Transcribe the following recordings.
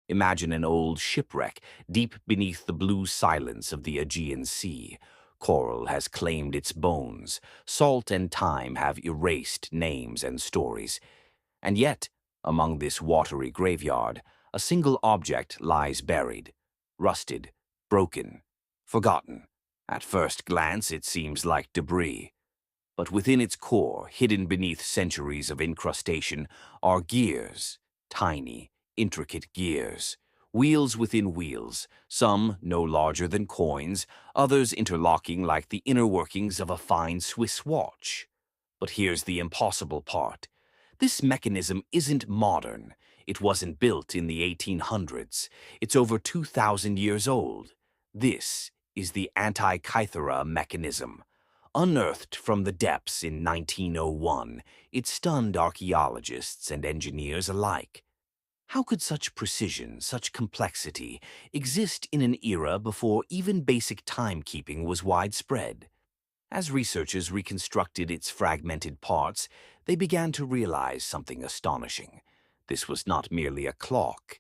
Imagine an old shipwreck deep beneath the blue silence of the Aegean Sea. Coral has claimed its bones. Salt and time have erased names and stories. And yet, among this watery graveyard, a single object lies buried, rusted, broken, forgotten. At first glance, it seems like debris. But within its core, hidden beneath centuries of incrustation, are gears, tiny, intricate gears, wheels within wheels, some no larger than coins, others interlocking like the inner workings of a fine Swiss watch. But here's the impossible part. This mechanism isn't modern. It wasn't built in the 1800s. It's over 2,000 years old. This is the Antikythera mechanism. Unearthed from the depths in 1901, it stunned archaeologists and engineers alike. How could such precision, such complexity, exist in an era before even basic timekeeping was widespread? As researchers reconstructed its fragmented parts, they began to realize something astonishing. This was not merely a clock.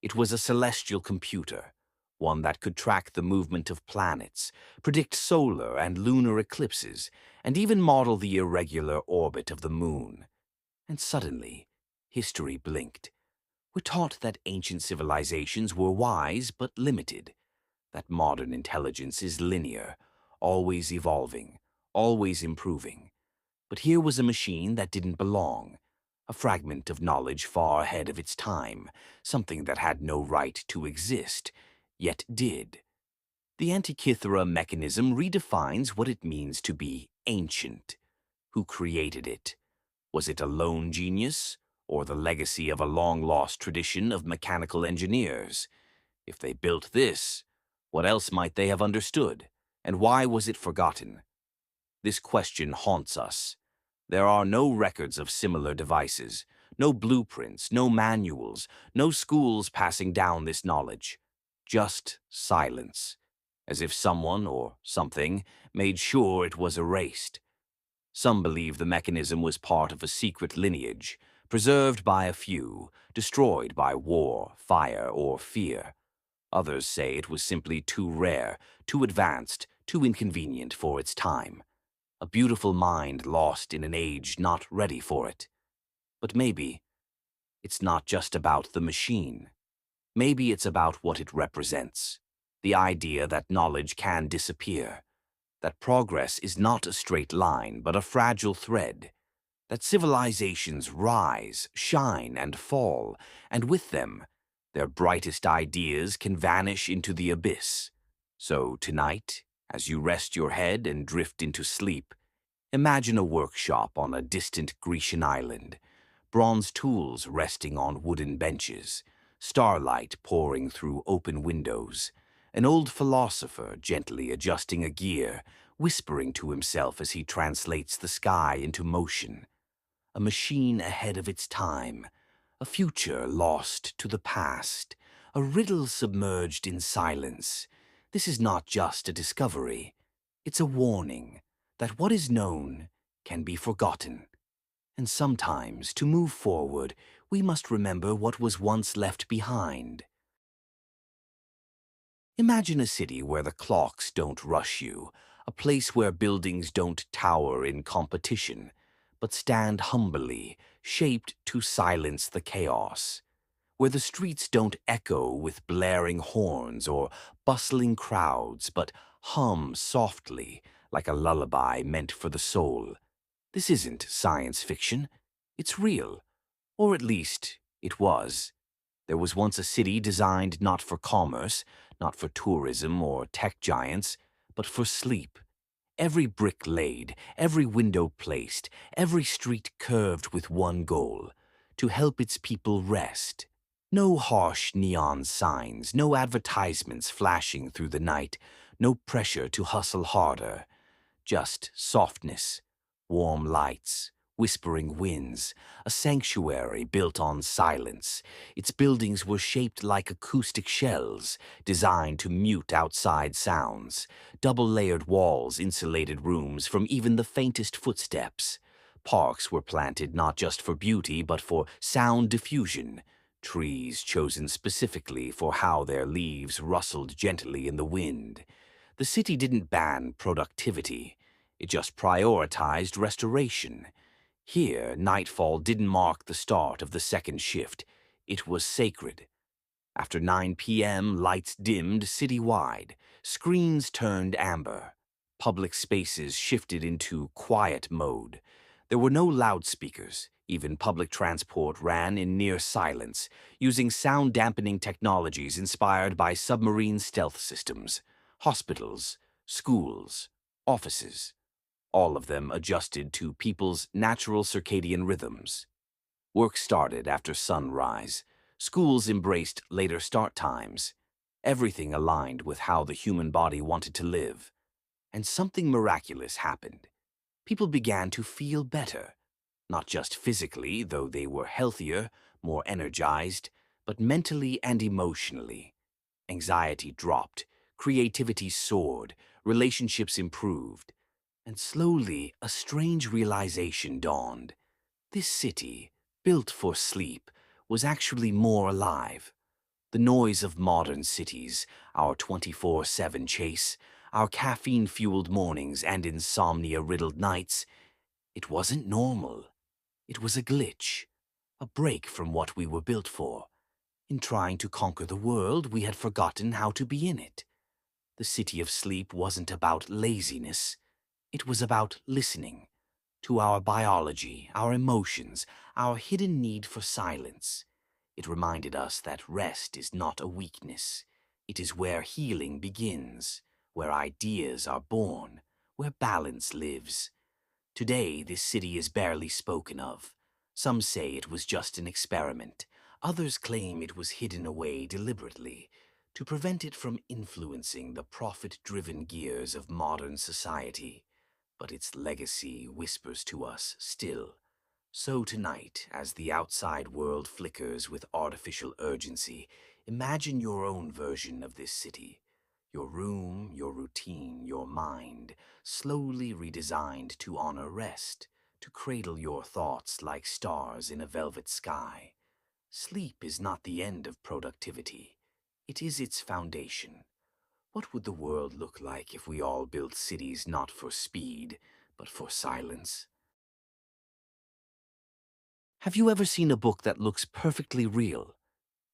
It was a celestial computer, one that could track the movement of planets, predict solar and lunar eclipses, and even model the irregular orbit of the moon. And suddenly, history blinked. We're taught that ancient civilizations were wise but limited, that modern intelligence is linear, always evolving, always improving. But here was a machine that didn't belong, a fragment of knowledge far ahead of its time, something that had no right to exist, yet did. The Antikythera mechanism redefines what it means to be ancient. Who created it? Was it a lone genius, or the legacy of a long-lost tradition of mechanical engineers? If they built this, what else might they have understood, and why was it forgotten? This question haunts us. There are no records of similar devices, no blueprints, no manuals, no schools passing down this knowledge. Just silence, as if someone or something made sure it was erased. Some believe the mechanism was part of a secret lineage, preserved by a few, destroyed by war, fire, or fear. Others say it was simply too rare, too advanced, too inconvenient for its time. A beautiful mind lost in an age not ready for it. But maybe it's not just about the machine. Maybe it's about what it represents. The idea that knowledge can disappear. That progress is not a straight line, but a fragile thread. That civilizations rise, shine, and fall, and with them, their brightest ideas can vanish into the abyss. So tonight, as you rest your head and drift into sleep, imagine a workshop on a distant Grecian island, bronze tools resting on wooden benches, starlight pouring through open windows, an old philosopher gently adjusting a gear, whispering to himself as he translates the sky into motion. A machine ahead of its time, a future lost to the past, a riddle submerged in silence. This is not just a discovery, it's a warning that what is known can be forgotten. And sometimes, to move forward, we must remember what was once left behind. Imagine a city where the clocks don't rush you, a place where buildings don't tower in competition, but stand humbly, shaped to silence the chaos, where the streets don't echo with blaring horns or bustling crowds, but hum softly like a lullaby meant for the soul. This isn't science fiction. It's real. Or at least, it was. There was once a city designed not for commerce, not for tourism or tech giants, but for sleep. Every brick laid, every window placed, every street curved with one goal, to help its people rest. No harsh neon signs, no advertisements flashing through the night, no pressure to hustle harder. Just softness, warm lights, whispering winds, a sanctuary built on silence. Its buildings were shaped like acoustic shells, designed to mute outside sounds. Double-layered walls insulated rooms from even the faintest footsteps. Parks were planted not just for beauty but for sound diffusion. trees chosen specifically for how their leaves rustled gently in the wind. The city didn't ban productivity, it just prioritized restoration. Here, nightfall didn't mark the start of the second shift. It was sacred. After 9 p.m., lights dimmed citywide. Screens turned amber. Public spaces shifted into quiet mode. There were no loudspeakers. Even public transport ran in near silence, using sound-dampening technologies inspired by submarine stealth systems. Hospitals, schools, offices, all of them adjusted to people's natural circadian rhythms. Work started after sunrise. Schools embraced later start times. Everything aligned with how the human body wanted to live. And something miraculous happened. People began to feel better. Not just physically, though they were healthier, more energized, but mentally and emotionally. Anxiety dropped, creativity soared, relationships improved. And slowly, a strange realization dawned. This city, built for sleep, was actually more alive. The noise of modern cities, our 24/7 chase, our caffeine-fueled mornings and insomnia-riddled nights, it wasn't normal. It was a glitch, a break from what we were built for. In trying to conquer the world, we had forgotten how to be in it. The city of sleep wasn't about laziness. It was about listening to our biology, our emotions, our hidden need for silence. It reminded us that rest is not a weakness. It is where healing begins, where ideas are born, where balance lives. Today, this city is barely spoken of. Some say it was just an experiment. Others claim it was hidden away deliberately to prevent it from influencing the profit-driven gears of modern society. But its legacy whispers to us still. So tonight, as the outside world flickers with artificial urgency, imagine your own version of this city. Your room, your routine, your mind, slowly redesigned to honor rest, to cradle your thoughts like stars in a velvet sky. Sleep is not the end of productivity. It is its foundation. What would the world look like if we all built cities not for speed, but for silence? Have you ever seen a book that looks perfectly real?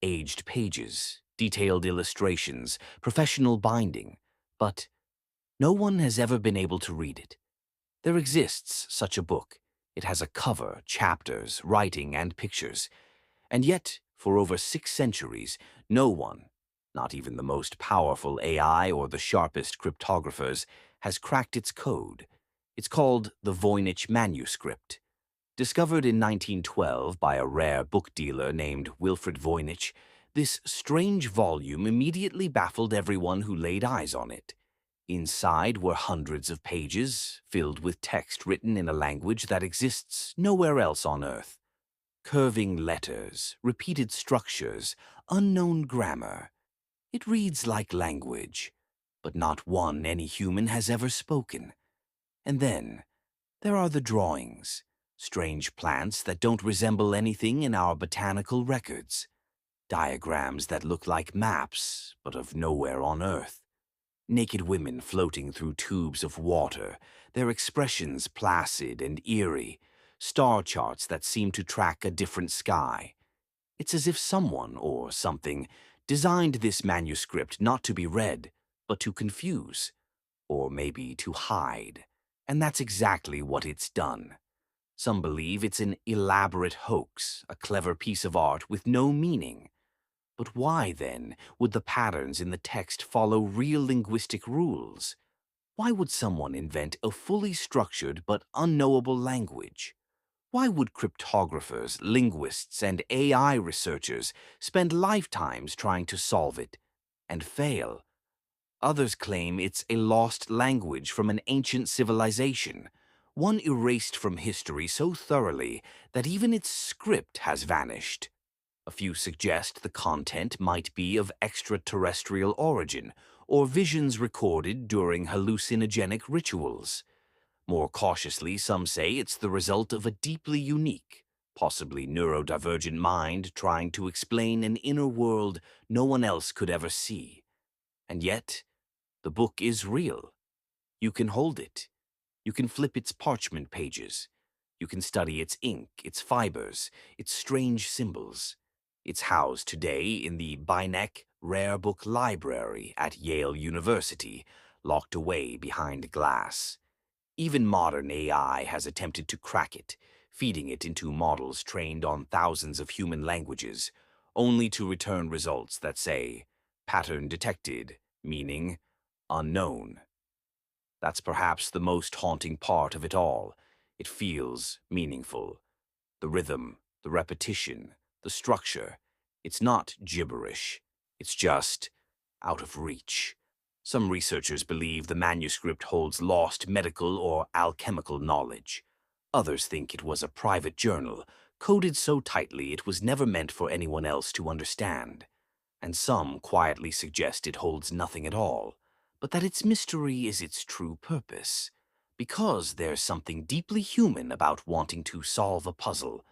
Aged pages, detailed illustrations, professional binding, but no one has ever been able to read it. There exists such a book. It has a cover, chapters, writing, and pictures. And yet, for over 6 centuries, no one, not even the most powerful AI or the sharpest cryptographers, has cracked its code. It's called the Voynich manuscript. Discovered in 1912 by a rare book dealer named Wilfred Voynich, this strange volume immediately baffled everyone who laid eyes on it. Inside were hundreds of pages, filled with text written in a language that exists nowhere else on Earth. Curving letters, repeated structures, unknown grammar. It reads like language, but not one any human has ever spoken. And then, there are the drawings, strange plants that don't resemble anything in our botanical records, diagrams that look like maps, but of nowhere on Earth. Naked women floating through tubes of water, their expressions placid and eerie, star charts that seem to track a different sky. It's as if someone, or something, designed this manuscript not to be read, but to confuse, or maybe to hide. And that's exactly what it's done. Some believe it's an elaborate hoax, a clever piece of art with no meaning. But why, then, would the patterns in the text follow real linguistic rules? Why would someone invent a fully structured but unknowable language? Why would cryptographers, linguists, and AI researchers spend lifetimes trying to solve it and fail? Others claim it's a lost language from an ancient civilization, one erased from history so thoroughly that even its script has vanished. A few suggest the content might be of extraterrestrial origin, or visions recorded during hallucinogenic rituals. More cautiously, some say it's the result of a deeply unique, possibly neurodivergent mind trying to explain an inner world no one else could ever see. And yet, the book is real. You can hold it. You can flip its parchment pages. You can study its ink, its fibers, its strange symbols. It's housed today in the Beinecke Rare Book Library at Yale University, locked away behind glass. Even modern AI has attempted to crack it, feeding it into models trained on thousands of human languages, only to return results that say, pattern detected, meaning unknown. That's perhaps the most haunting part of it all. It feels meaningful. The rhythm, the repetition, the structure. It's not gibberish. It's just out of reach. Some researchers believe the manuscript holds lost medical or alchemical knowledge. Others think it was a private journal, coded so tightly it was never meant for anyone else to understand. And some quietly suggest it holds nothing at all, but that its mystery is its true purpose. Because there's something deeply human about wanting to solve a puzzle,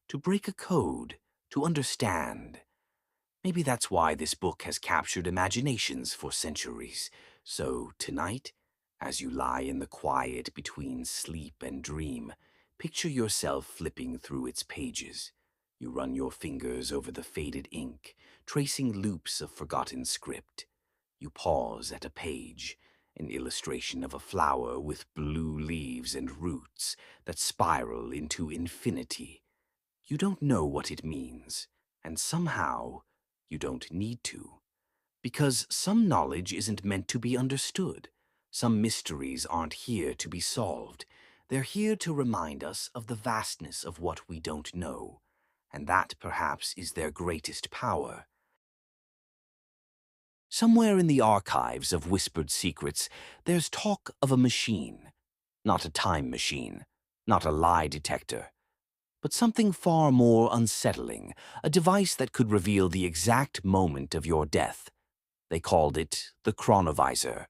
to break a code, to understand. Maybe that's why this book has captured imaginations for centuries. So tonight, as you lie in the quiet between sleep and dream, picture yourself flipping through its pages. You run your fingers over the faded ink, tracing loops of forgotten script. You pause at a page, an illustration of a flower with blue leaves and roots that spiral into infinity. You don't know what it means, and somehow you don't need to. Because some knowledge isn't meant to be understood. Some mysteries aren't here to be solved. They're here to remind us of the vastness of what we don't know. And that, perhaps, is their greatest power. Somewhere in the archives of Whispered Secrets, there's talk of a machine. Not a time machine, not a lie detector, but something far more unsettling, a device that could reveal the exact moment of your death. They called it the chronovisor.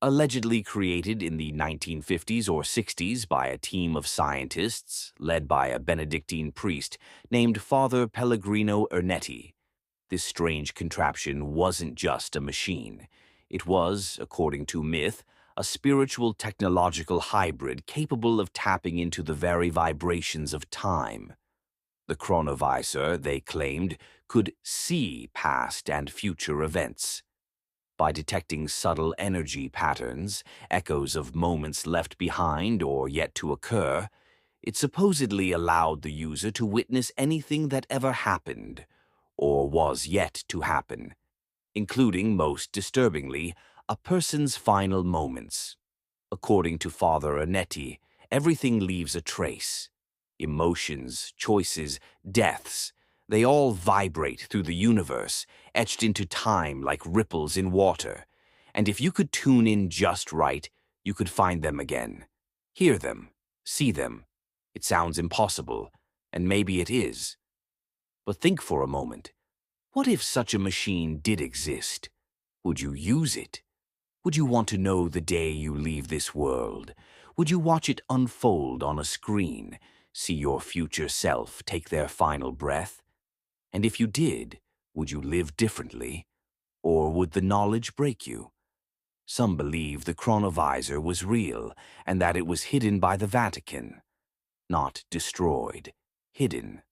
Allegedly created in the 1950s or 60s by a team of scientists led by a Benedictine priest named Father Pellegrino Ernetti. This strange contraption wasn't just a machine. It was, according to myth, a spiritual technological hybrid capable of tapping into the very vibrations of time. The chronovisor, they claimed, could see past and future events. By detecting subtle energy patterns, echoes of moments left behind or yet to occur, it supposedly allowed the user to witness anything that ever happened, or was yet to happen, including, most disturbingly, a person's final moments. According to Father Anetti, everything leaves a trace. Emotions, choices, deaths, they all vibrate through the universe, etched into time like ripples in water. And if you could tune in just right, you could find them again. Hear them, see them. It sounds impossible, and maybe it is. But think for a moment. What if such a machine did exist? Would you use it? Would you want to know the day you leave this world? Would you watch it unfold on a screen, see your future self take their final breath? And if you did, would you live differently? Or would the knowledge break you? Some believe the chronovisor was real and that it was hidden by the Vatican. Not destroyed, hidden.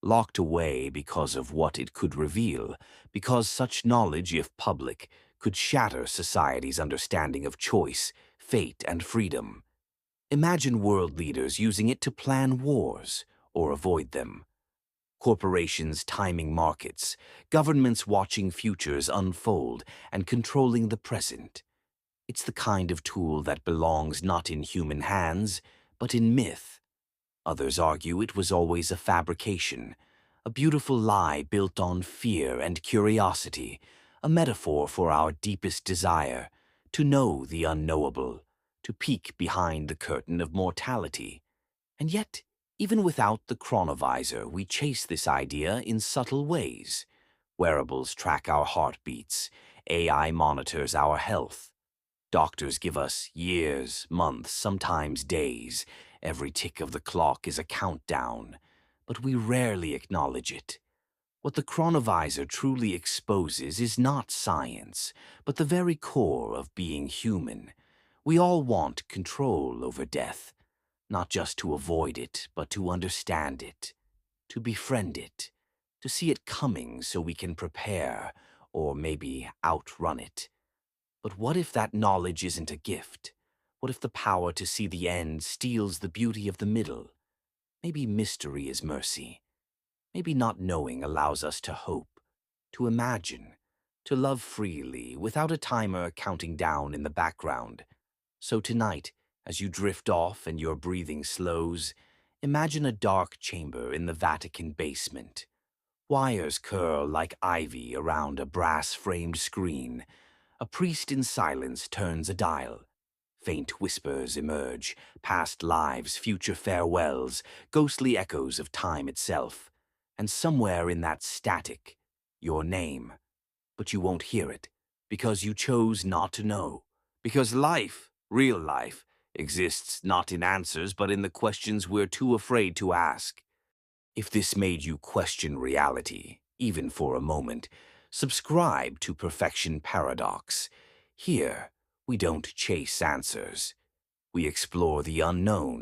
Locked away because of what it could reveal, because such knowledge, if public, could shatter society's understanding of choice, fate, and freedom. Imagine world leaders using it to plan wars or avoid them. Corporations timing markets, governments watching futures unfold and controlling the present. It's the kind of tool that belongs not in human hands, but in myth. Others argue it was always a fabrication, a beautiful lie built on fear and curiosity, a metaphor for our deepest desire, to know the unknowable, to peek behind the curtain of mortality. And yet, even without the chronovisor, we chase this idea in subtle ways. Wearables track our heartbeats, AI monitors our health. Doctors give us years, months, sometimes days. Every tick of the clock is a countdown. but we rarely acknowledge it. What the chronovisor truly exposes is not science, but the very core of being human. We all want control over death, not just to avoid it, but to understand it, to befriend it, to see it coming so we can prepare, or maybe outrun it. But what if that knowledge isn't a gift? What if the power to see the end steals the beauty of the middle? Maybe mystery is mercy. Maybe not knowing allows us to hope, to imagine, to love freely without a timer counting down in the background. So tonight, as you drift off and your breathing slows, imagine a dark chamber in the Vatican basement. Wires curl like ivy around a brass-framed screen. A priest in silence turns a dial. Faint whispers emerge, past lives, future farewells, ghostly echoes of time itself. And somewhere in that static, your name. But you won't hear it, because you chose not to know. Because life, real life, exists not in answers but in the questions we're too afraid to ask. If this made you question reality, even for a moment, subscribe to Perfection Paradox. Here, we don't chase answers. We explore the unknown.